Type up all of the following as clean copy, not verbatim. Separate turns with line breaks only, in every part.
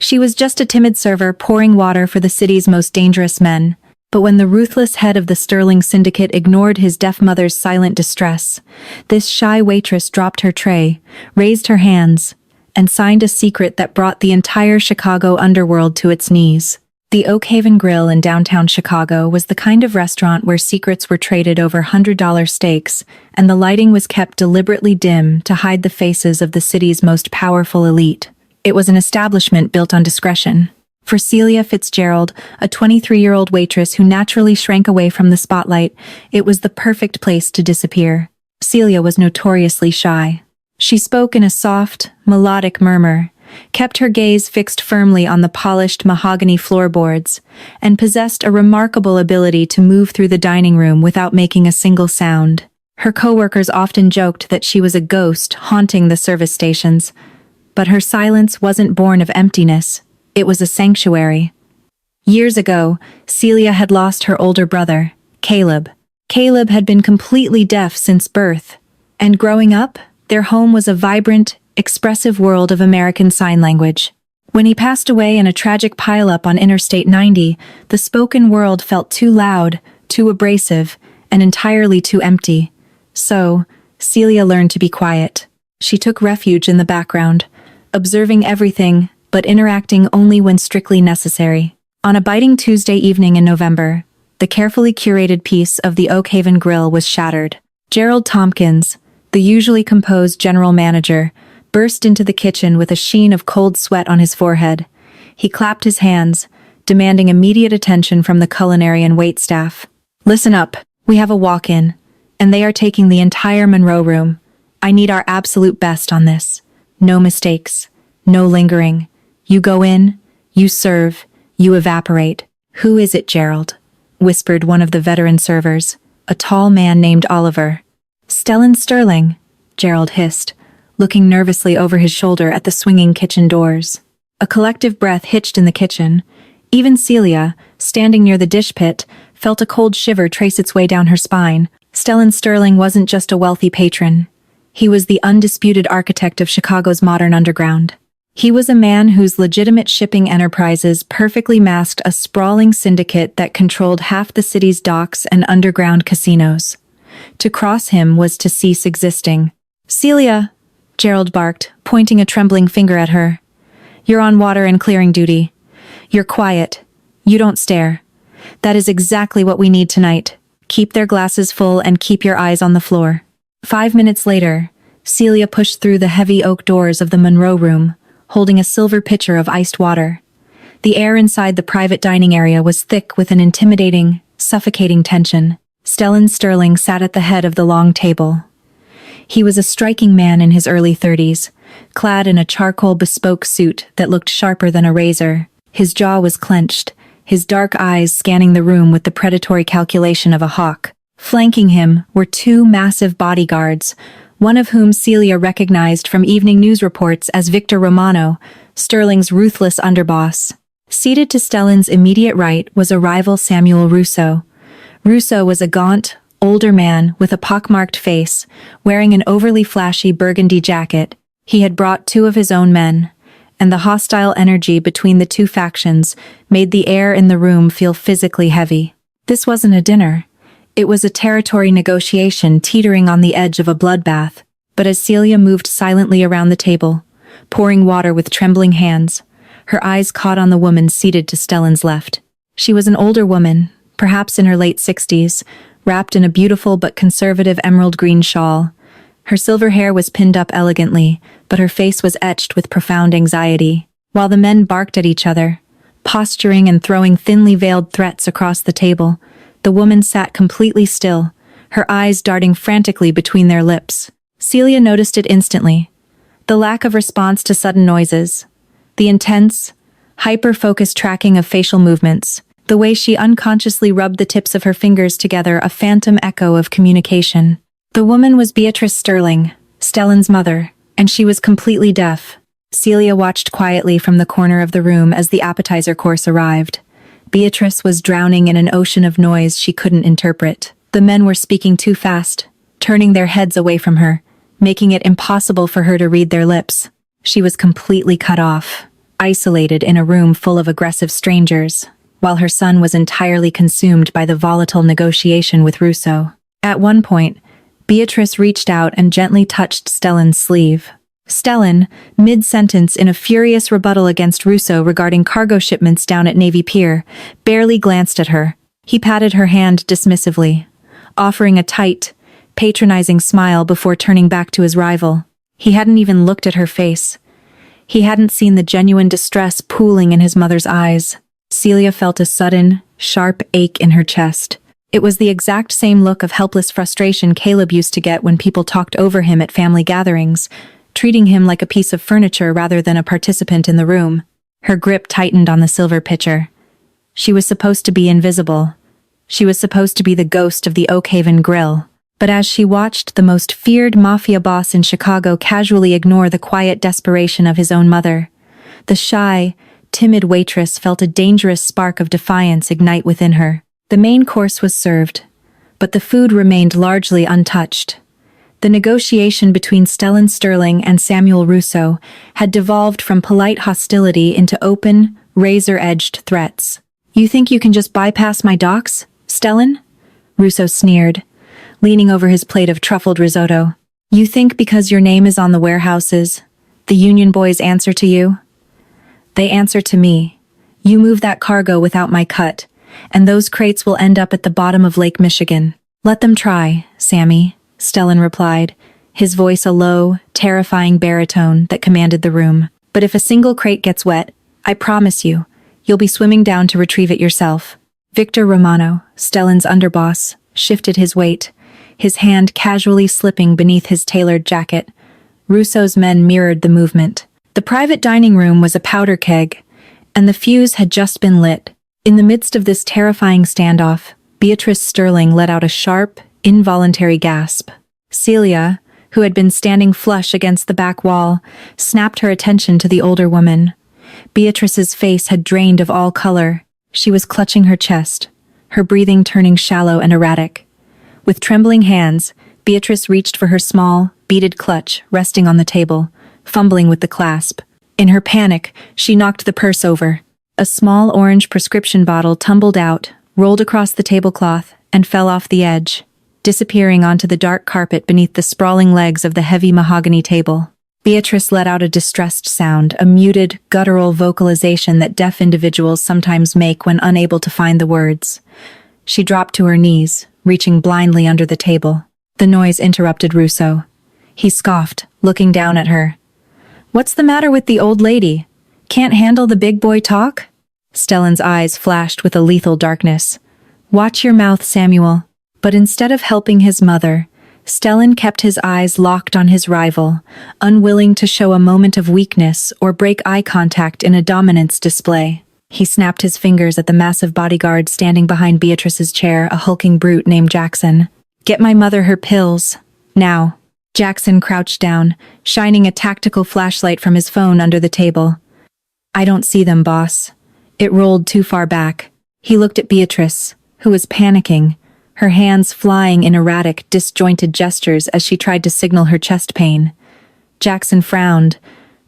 She was just a timid server pouring water for the city's most dangerous men. But when the ruthless head of the Sterling syndicate ignored his deaf mother's silent distress, this shy waitress dropped her tray, raised her hands, and signed a secret that brought the entire Chicago underworld to its knees. The Oak Haven Grill in downtown Chicago was the kind of restaurant where secrets were traded over $100 steaks, and the lighting was kept deliberately dim to hide the faces of the city's most powerful elite. It was an establishment built on discretion. For Celia Fitzgerald, a 23-year-old waitress who naturally shrank away from the spotlight, it was the perfect place to disappear. Celia was notoriously shy. She spoke in a soft, melodic murmur, kept her gaze fixed firmly on the polished mahogany floorboards, and possessed a remarkable ability to move through the dining room without making a single sound. Her coworkers often joked that she was a ghost haunting the service stations, but her silence wasn't born of emptiness. It was a sanctuary. Years ago, Celia had lost her older brother, Caleb. Caleb had been completely deaf since birth, and growing up, their home was a vibrant, expressive world of American Sign Language. When he passed away in a tragic pileup on Interstate 90, the spoken word felt too loud, too abrasive, and entirely too empty. So, Celia learned to be quiet. She took refuge in the background, observing everything, but interacting only when strictly necessary. On a biting Tuesday evening in November, the carefully curated peace of the Oak Haven Grill was shattered. Gerald Tompkins, the usually composed general manager, burst into the kitchen with a sheen of cold sweat on his forehead. He clapped his hands, demanding immediate attention from the culinary and waitstaff. "Listen up, we have a walk-in, and they are taking the entire Monroe room. I need our absolute best on this. No mistakes, no lingering. You go in, you serve, you evaporate." "Who is it, Gerald?" whispered one of the veteran servers, a tall man named Oliver. "Stellan Sterling," Gerald hissed, looking nervously over his shoulder at the swinging kitchen doors. A collective breath hitched in the kitchen. Even Celia, standing near the dish pit, felt a cold shiver trace its way down her spine. Stellan Sterling wasn't just a wealthy patron. He was the undisputed architect of Chicago's modern underground. He was a man whose legitimate shipping enterprises perfectly masked a sprawling syndicate that controlled half the city's docks and underground casinos. To cross him was to cease existing. "Celia," Gerald barked, pointing a trembling finger at her. "You're on water and clearing duty. You're quiet. You don't stare. That is exactly what we need tonight. Keep their glasses full and keep your eyes on the floor." 5 minutes later, Celia pushed through the heavy oak doors of the Monroe room, holding a silver pitcher of iced water. The air inside the private dining area was thick with an intimidating, suffocating tension. Stellan Sterling sat at the head of the long table. He was a striking man in his early 30s, clad in a charcoal bespoke suit that looked sharper than a razor. His jaw was clenched, his dark eyes scanning the room with the predatory calculation of a hawk. Flanking him were two massive bodyguards, one of whom Celia recognized from evening news reports as Victor Romano, Sterling's ruthless underboss. Seated to Stellan's immediate right was a rival, Samuel Russo. Russo was a gaunt, older man with a pockmarked face, wearing an overly flashy burgundy jacket. He had brought two of his own men, and the hostile energy between the two factions made the air in the room feel physically heavy. This wasn't a dinner. It was a territory negotiation teetering on the edge of a bloodbath. But as Celia moved silently around the table, pouring water with trembling hands, her eyes caught on the woman seated to Stellan's left. She was an older woman, perhaps in her late 60s, wrapped in a beautiful but conservative emerald green shawl. Her silver hair was pinned up elegantly, but her face was etched with profound anxiety. While the men barked at each other, posturing and throwing thinly veiled threats across the table, the woman sat completely still, her eyes darting frantically between their lips. Celia noticed it instantly. The lack of response to sudden noises, the intense, hyper-focused tracking of facial movements, the way she unconsciously rubbed the tips of her fingers together, a phantom echo of communication. The woman was Beatrice Sterling, Stellan's mother, and she was completely deaf. Celia watched quietly from the corner of the room as the appetizer course arrived. Beatrice was drowning in an ocean of noise she couldn't interpret. The men were speaking too fast, turning their heads away from her, making it impossible for her to read their lips. She was completely cut off. isolated in a room full of aggressive strangers, while her son was entirely consumed by the volatile negotiation with Russo. At one point, Beatrice reached out and gently touched Stellan's sleeve. Stellan, mid-sentence in a furious rebuttal against Russo regarding cargo shipments down at Navy Pier, barely glanced at her. He patted her hand dismissively, offering a tight, patronizing smile before turning back to his rival. He hadn't even looked at her face. He hadn't seen the genuine distress pooling in his mother's eyes. Celia felt a sudden, sharp ache in her chest. It was the exact same look of helpless frustration Caleb used to get when people talked over him at family gatherings, treating him like a piece of furniture rather than a participant in the room. Her grip tightened on the silver pitcher. She was supposed to be invisible. She was supposed to be the ghost of the Oakhaven Grill. But as she watched the most feared Mafia boss in Chicago casually ignore the quiet desperation of his own mother, the shy, timid waitress felt a dangerous spark of defiance ignite within her. The main course was served, but the food remained largely untouched. The negotiation between Stellan Sterling and Samuel Russo had devolved from polite hostility into open, razor-edged threats. "You think you can just bypass my docks, Stellan?" Russo sneered, leaning over his plate of truffled risotto. "You think because your name is on the warehouses, the Union boys answer to you? They answer to me. You move that cargo without my cut, and those crates will end up at the bottom of Lake Michigan." "Let them try, Sammy," Stellan replied, his voice a low, terrifying baritone that commanded the room. "But if a single crate gets wet, I promise you, you'll be swimming down to retrieve it yourself." Victor Romano, Stellan's underboss, shifted his weight, his hand casually slipping beneath his tailored jacket. Russo's men mirrored the movement. The private dining room was a powder keg, and the fuse had just been lit. In the midst of this terrifying standoff, Beatrice Sterling let out a sharp, involuntary gasp. Celia, who had been standing flush against the back wall, snapped her attention to the older woman. Beatrice's face had drained of all color. She was clutching her chest, her breathing turning shallow and erratic. With trembling hands, Beatrice reached for her small, beaded clutch resting on the table, fumbling with the clasp. In her panic, she knocked the purse over. A small orange prescription bottle tumbled out, rolled across the tablecloth, and fell off the edge, disappearing onto the dark carpet beneath the sprawling legs of the heavy mahogany table. Beatrice let out a distressed sound, a muted, guttural vocalization that deaf individuals sometimes make when unable to find the words. She dropped to her knees, reaching blindly under the table. The noise interrupted Russo. He scoffed, looking down at her. "What's the matter with the old lady? Can't handle the big boy talk?" Stellan's eyes flashed with a lethal darkness. "Watch your mouth, Samuel." But instead of helping his mother, Stellan kept his eyes locked on his rival, unwilling to show a moment of weakness or break eye contact in a dominance display. He snapped his fingers at the massive bodyguard standing behind Beatrice's chair, a hulking brute named Jackson. "Get my mother her pills. Now." Jackson crouched down, shining a tactical flashlight from his phone under the table. "I don't see them, boss." It rolled too far back. He looked at Beatrice, who was panicking, her hands flying in erratic, disjointed gestures as she tried to signal her chest pain. Jackson frowned,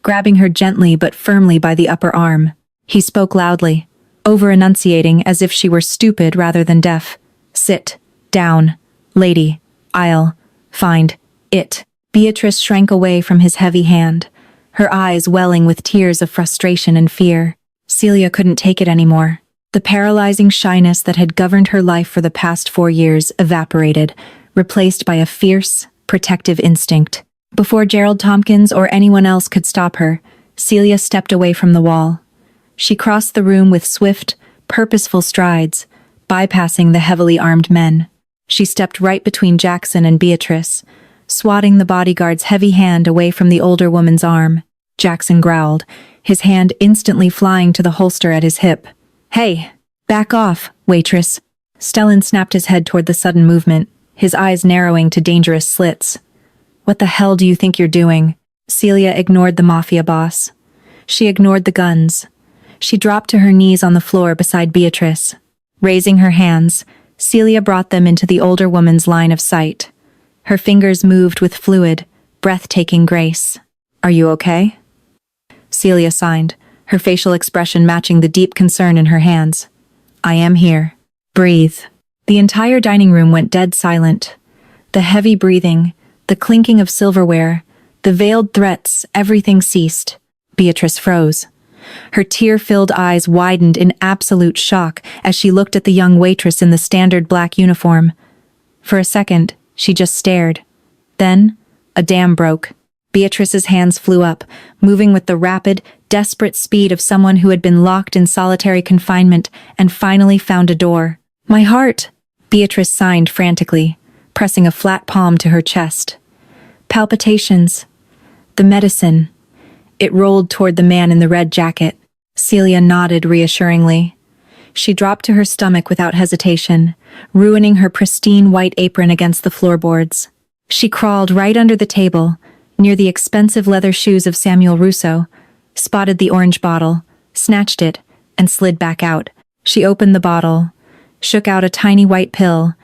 grabbing her gently but firmly by the upper arm. He spoke loudly, over-enunciating as if she were stupid rather than deaf. "Sit down, lady. I'll find it." Beatrice shrank away from his heavy hand, her eyes welling with tears of frustration and fear. Celia couldn't take it anymore. The paralyzing shyness that had governed her life for the past 4 years evaporated, replaced by a fierce, protective instinct. Before Gerald Tompkins or anyone else could stop her, Celia stepped away from the wall. She crossed the room with swift, purposeful strides, bypassing the heavily armed men. She stepped right between Jackson and Beatrice, swatting the bodyguard's heavy hand away from the older woman's arm. Jackson growled, his hand instantly flying to the holster at his hip. "Hey, back off, waitress." Stellan snapped his head toward the sudden movement, his eyes narrowing to dangerous slits. "What the hell do you think you're doing?" Celia ignored the Mafia boss. She ignored the guns. She dropped to her knees on the floor beside Beatrice. Raising her hands, Celia brought them into the older woman's line of sight. Her fingers moved with fluid, breathtaking grace. "Are you okay?" Celia signed, her facial expression matching the deep concern in her hands. "I am here. Breathe." The entire dining room went dead silent. The heavy breathing, the clinking of silverware, the veiled threats, everything ceased. Beatrice froze. Her tear-filled eyes widened in absolute shock as she looked at the young waitress in the standard black uniform. For a second, she just stared. Then, a dam broke. Beatrice's hands flew up, moving with the rapid, desperate speed of someone who had been locked in solitary confinement and finally found a door. "My heart!" Beatrice signed frantically, pressing a flat palm to her chest. Palpitations. The medicine. It rolled toward the man in the red jacket. Celia nodded reassuringly. She dropped to her stomach without hesitation, ruining her pristine white apron against the floorboards. She crawled right under the table, near the expensive leather shoes of Samuel Russo, spotted the orange bottle, snatched it, and slid back out. She opened the bottle, shook out a tiny white pill,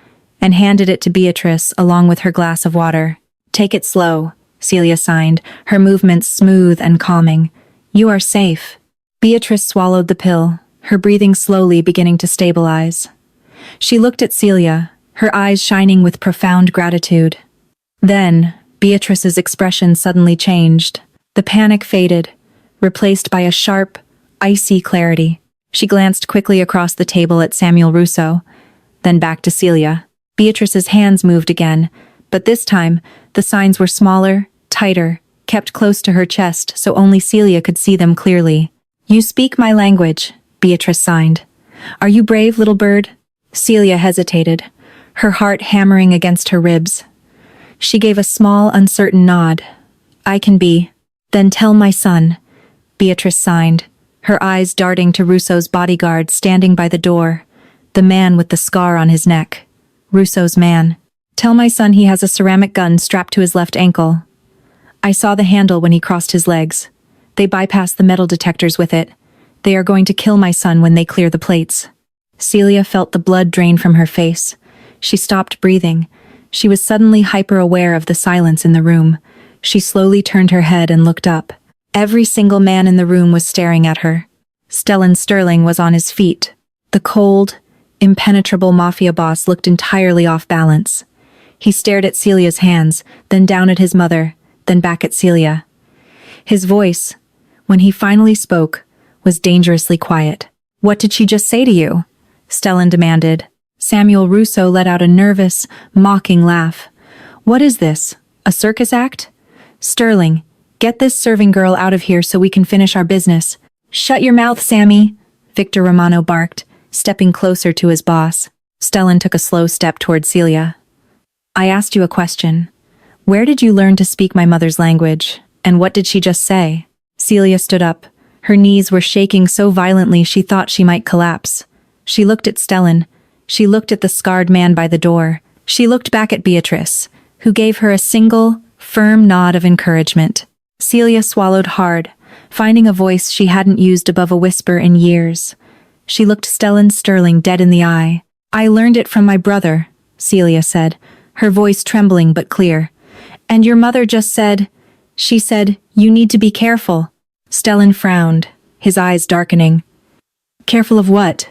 and handed it to Beatrice along with her glass of water. "Take it slow," Celia signed, her movements smooth and calming. "You are safe." Beatrice swallowed the pill, her breathing slowly beginning to stabilize. She looked at Celia, her eyes shining with profound gratitude. Then, Beatrice's expression suddenly changed. The panic faded, replaced by a sharp, icy clarity. She glanced quickly across the table at Samuel Russo, then back to Celia. Beatrice's hands moved again, but this time, the signs were smaller, tighter, kept close to her chest so only Celia could see them clearly. "You speak my language," Beatrice signed. "Are you brave, little bird?" Celia hesitated, her heart hammering against her ribs. She gave a small, uncertain nod. "I can be." "Then tell my son," Beatrice signed, her eyes darting to Russo's bodyguard standing by the door, the man with the scar on his neck. Russo's man. "Tell my son he has a ceramic gun strapped to his left ankle. I saw the handle when he crossed his legs. They bypassed the metal detectors with it. They are going to kill my son when they clear the plates." Celia felt the blood drain from her face. She stopped breathing. She was suddenly hyper-aware of the silence in the room. She slowly turned her head and looked up. Every single man in the room was staring at her. Stellan Sterling was on his feet. The cold, impenetrable Mafia boss looked entirely off balance. He stared at Celia's hands, then down at his mother, then back at Celia. His voice, when he finally spoke, was dangerously quiet. "What did she just say to you?" Stellan demanded. Samuel Russo let out a nervous, mocking laugh. "What is this? A circus act? Sterling, get this serving girl out of here so we can finish our business." "Shut your mouth, Sammy," Victor Romano barked, stepping closer to his boss. Stellan took a slow step toward Celia. "I asked you a question. Where did you learn to speak my mother's language, and what did she just say?" Celia stood up. Her knees were shaking so violently she thought she might collapse. She looked at Stellan. She looked at the scarred man by the door. She looked back at Beatrice, who gave her a single, firm nod of encouragement. Celia swallowed hard, finding a voice she hadn't used above a whisper in years. She looked Stellan Sterling dead in the eye. "I learned it from my brother," Celia said, her voice trembling but clear. "And your mother just said, she said, you need to be careful." Stellan frowned, his eyes darkening. "Careful of what?"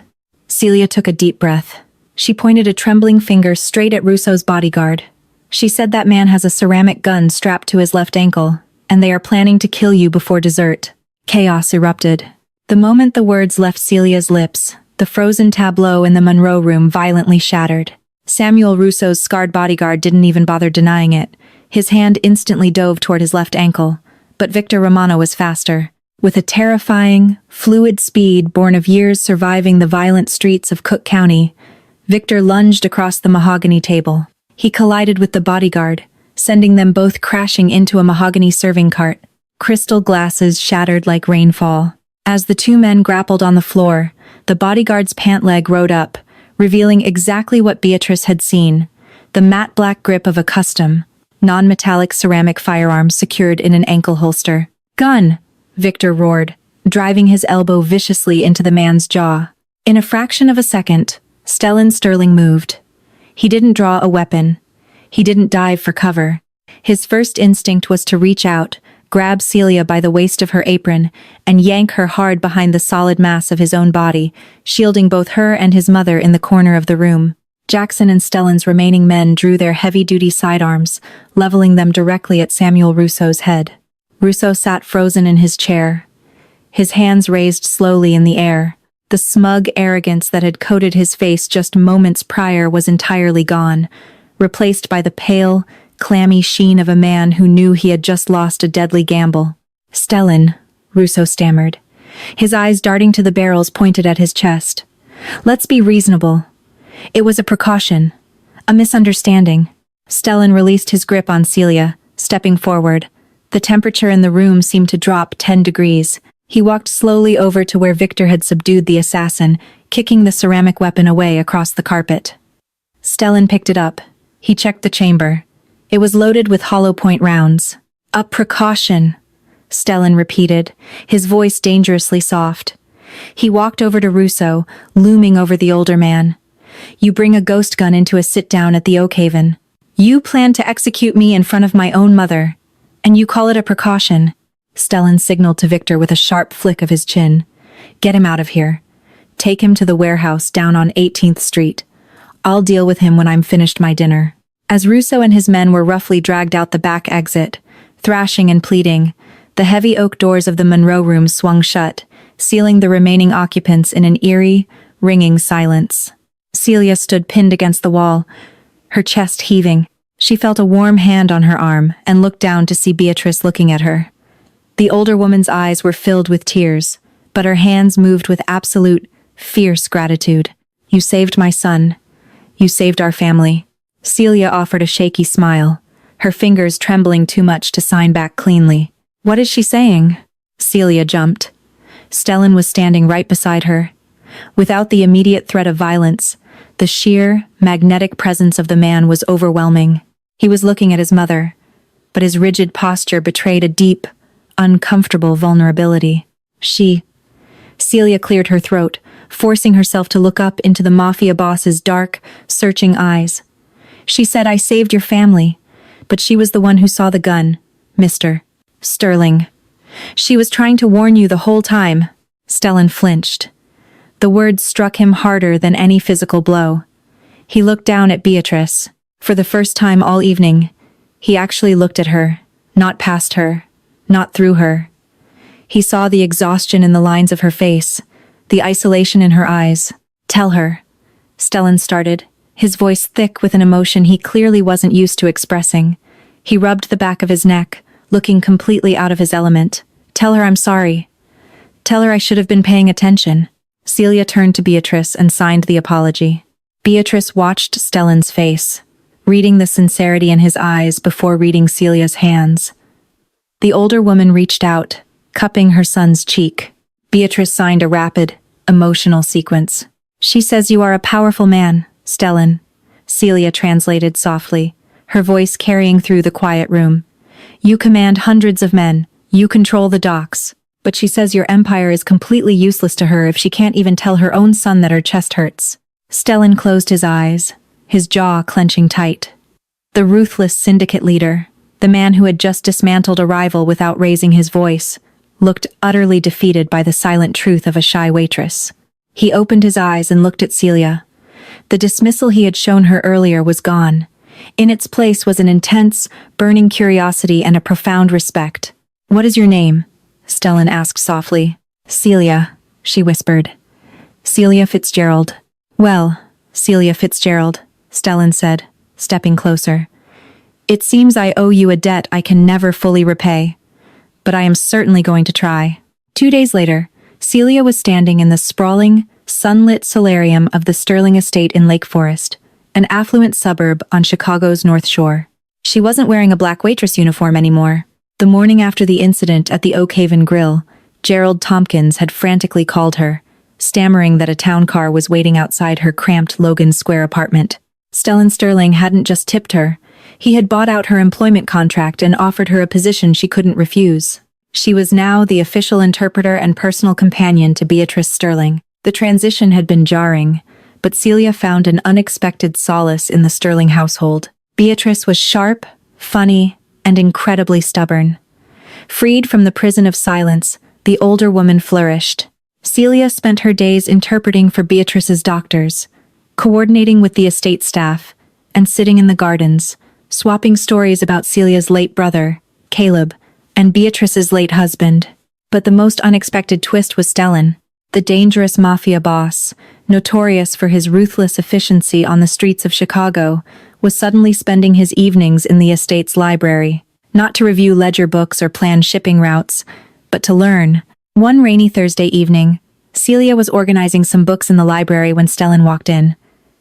Celia took a deep breath. She pointed a trembling finger straight at Russo's bodyguard. "She said that man has a ceramic gun strapped to his left ankle, and they are planning to kill you before dessert." Chaos erupted. The moment the words left Celia's lips, the frozen tableau in the Monroe room violently shattered. Samuel Russo's scarred bodyguard didn't even bother denying it. His hand instantly dove toward his left ankle, but Victor Romano was faster. With a terrifying, fluid speed born of years surviving the violent streets of Cook County, Victor lunged across the mahogany table. He collided with the bodyguard, sending them both crashing into a mahogany serving cart. Crystal glasses shattered like rainfall. As the two men grappled on the floor, the bodyguard's pant leg rode up, revealing exactly what Beatrice had seen: the matte black grip of a custom, non-metallic ceramic firearm secured in an ankle holster. "Gun!" Victor roared, driving his elbow viciously into the man's jaw. In a fraction of a second, Stellan Sterling moved. He didn't draw a weapon. He didn't dive for cover. His first instinct was to reach out, grab Celia by the waist of her apron, and yank her hard behind the solid mass of his own body, shielding both her and his mother in the corner of the room. Jackson and Stellan's remaining men drew their heavy-duty sidearms, leveling them directly at Samuel Rousseau's head. Rousseau sat frozen in his chair, his hands raised slowly in the air. The smug arrogance that had coated his face just moments prior was entirely gone, replaced by the pale, clammy sheen of a man who knew he had just lost a deadly gamble. "Stellan," Rousseau stammered, his eyes darting to the barrels pointed at his chest. "Let's be reasonable. It was a precaution, a misunderstanding." Stellan released his grip on Celia, stepping forward. The temperature in the room seemed to drop 10 degrees. He walked slowly over to where Victor had subdued the assassin, kicking the ceramic weapon away across the carpet. Stellan picked it up. He checked the chamber. It was loaded with hollow-point rounds. "A precaution," Stellan repeated, his voice dangerously soft. He walked over to Rousseau, looming over the older man. "You bring a ghost gun into a sit-down at the Oak Haven. You plan to execute me in front of my own mother, and you call it a precaution." Stellan signaled to Victor with a sharp flick of his chin. "Get him out of here. Take him to the warehouse down on 18th Street. I'll deal with him when I'm finished my dinner." As Rousseau and his men were roughly dragged out the back exit, thrashing and pleading, the heavy oak doors of the Monroe room swung shut, sealing the remaining occupants in an eerie, ringing silence. Celia stood pinned against the wall, her chest heaving. She felt a warm hand on her arm and looked down to see Beatrice looking at her. The older woman's eyes were filled with tears, but her hands moved with absolute, fierce gratitude. "You saved my son. You saved our family." Celia offered a shaky smile, her fingers trembling too much to sign back cleanly. "What is she saying?" Celia jumped. Stellan was standing right beside her. Without the immediate threat of violence, the sheer, magnetic presence of the man was overwhelming. He was looking at his mother, but his rigid posture betrayed a deep, uncomfortable vulnerability. Celia cleared her throat, forcing herself to look up into the Mafia boss's dark, searching eyes. "She said I saved your family, but she was the one who saw the gun, Mr. Sterling. She was trying to warn you the whole time." Stellan flinched. The words struck him harder than any physical blow. He looked down at Beatrice. For the first time all evening, he actually looked at her, not past her, not through her. He saw the exhaustion in the lines of her face, the isolation in her eyes. "Tell her," Stellan started, his voice thick with an emotion he clearly wasn't used to expressing. He rubbed the back of his neck, looking completely out of his element. "Tell her I'm sorry. Tell her I should have been paying attention." Celia turned to Beatrice and signed the apology. Beatrice watched Stellan's face, reading the sincerity in his eyes before reading Celia's hands. The older woman reached out, cupping her son's cheek. Beatrice signed a rapid, emotional sequence. "She says you are a powerful man, Stellan," Celia translated softly, her voice carrying through the quiet room. "You command hundreds of men, you control the docks, but she says your empire is completely useless to her if she can't even tell her own son that her chest hurts." Stellan closed his eyes, his jaw clenching tight. The ruthless syndicate leader, the man who had just dismantled a rival without raising his voice, looked utterly defeated by the silent truth of a shy waitress. He opened his eyes and looked at Celia. The dismissal he had shown her earlier was gone. In its place was an intense, burning curiosity and a profound respect. "What is your name?" Stellan asked softly. "Celia," she whispered. "Celia Fitzgerald." "Well, Celia Fitzgerald," Stellan said, stepping closer. "It seems I owe you a debt I can never fully repay, but I am certainly going to try." 2 days later, Celia was standing in the sprawling, sunlit solarium of the Sterling estate in Lake Forest, an affluent suburb on Chicago's North Shore. She wasn't wearing a black waitress uniform anymore. The morning after the incident at the Oak Haven Grill, Gerald Tompkins had frantically called her, stammering that a town car was waiting outside her cramped Logan Square apartment. Stellan Sterling hadn't just tipped her. He had bought out her employment contract and offered her a position she couldn't refuse. She was now the official interpreter and personal companion to Beatrice Sterling. The transition had been jarring, but Celia found an unexpected solace in the Sterling household. Beatrice was sharp, funny, and incredibly stubborn. Freed from the prison of silence, the older woman flourished. Celia spent her days interpreting for Beatrice's doctors, coordinating with the estate staff, and sitting in the gardens, swapping stories about Celia's late brother, Caleb, and Beatrice's late husband. But the most unexpected twist was Stellan, the dangerous Mafia boss, notorious for his ruthless efficiency on the streets of Chicago, was suddenly spending his evenings in the estate's library, not to review ledger books or plan shipping routes, but to learn. One rainy Thursday evening, Celia was organizing some books in the library when Stellan walked in.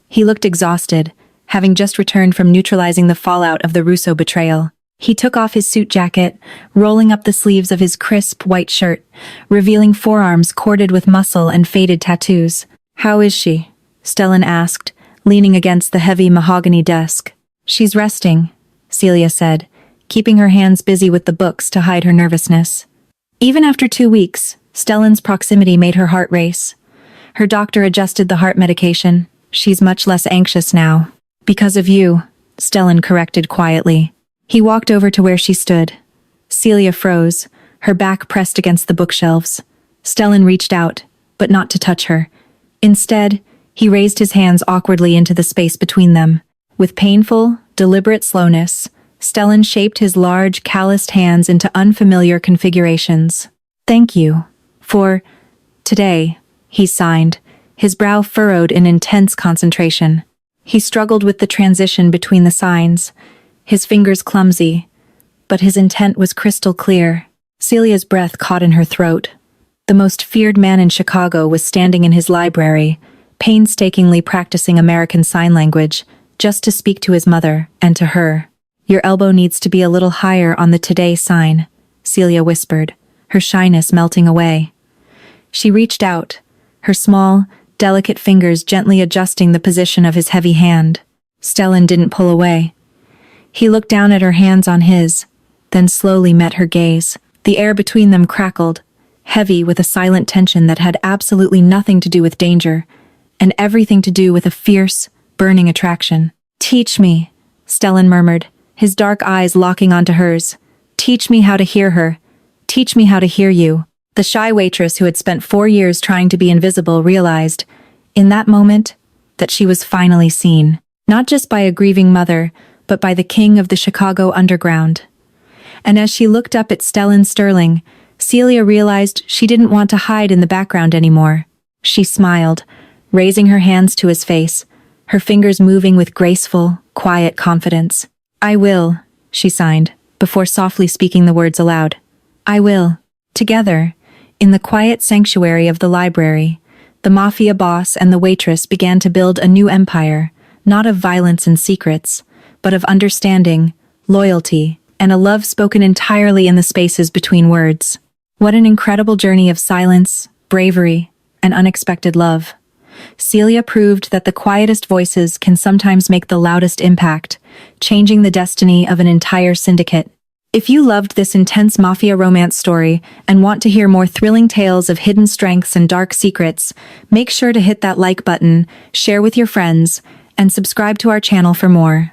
He looked exhausted, having just returned from neutralizing the fallout of the Russo betrayal. He took off his suit jacket, rolling up the sleeves of his crisp white shirt, revealing forearms corded with muscle and faded tattoos. "How is she?" Stellan asked, leaning against the heavy mahogany desk. "She's resting," Celia said, keeping her hands busy with the books to hide her nervousness. Even after 2 weeks, Stellan's proximity made her heart race. Her doctor adjusted the heart medication. "She's much less anxious now." "Because of you," Stellan corrected quietly. He walked over to where she stood. Celia froze, her back pressed against the bookshelves. Stellan reached out, but not to touch her. Instead, he raised his hands awkwardly into the space between them. With painful, deliberate slowness, Stellan shaped his large, calloused hands into unfamiliar configurations. "Thank you. For today," he signed, his brow furrowed in intense concentration. He struggled with the transition between the signs, his fingers clumsy, but his intent was crystal clear. Celia's breath caught in her throat. The most feared man in Chicago was standing in his library, painstakingly practicing American Sign Language, just to speak to his mother and to her. "Your elbow needs to be a little higher on the today sign," Celia whispered, her shyness melting away. She reached out, her small, delicate fingers gently adjusting the position of his heavy hand. Stellan didn't pull away. He looked down at her hands on his, then slowly met her gaze. The air between them crackled, heavy with a silent tension that had absolutely nothing to do with danger, and everything to do with a fierce, burning attraction. "Teach me," Stellan murmured, his dark eyes locking onto hers. "Teach me how to hear her. Teach me how to hear you." The shy waitress who had spent 4 years trying to be invisible realized, in that moment, that she was finally seen. Not just by a grieving mother, but by the king of the Chicago underground. And as she looked up at Stellan Sterling, Celia realized she didn't want to hide in the background anymore. She smiled, raising her hands to his face, her fingers moving with graceful, quiet confidence. "I will," she signed, before softly speaking the words aloud. "I will." Together, in the quiet sanctuary of the library, the Mafia boss and the waitress began to build a new empire, not of violence and secrets, but of understanding, loyalty, and a love spoken entirely in the spaces between words. What an incredible journey of silence, bravery, and unexpected love. Celia proved that the quietest voices can sometimes make the loudest impact, changing the destiny of an entire syndicate. If you loved this intense Mafia romance story and want to hear more thrilling tales of hidden strengths and dark secrets, make sure to hit that like button, share with your friends, and subscribe to our channel for more.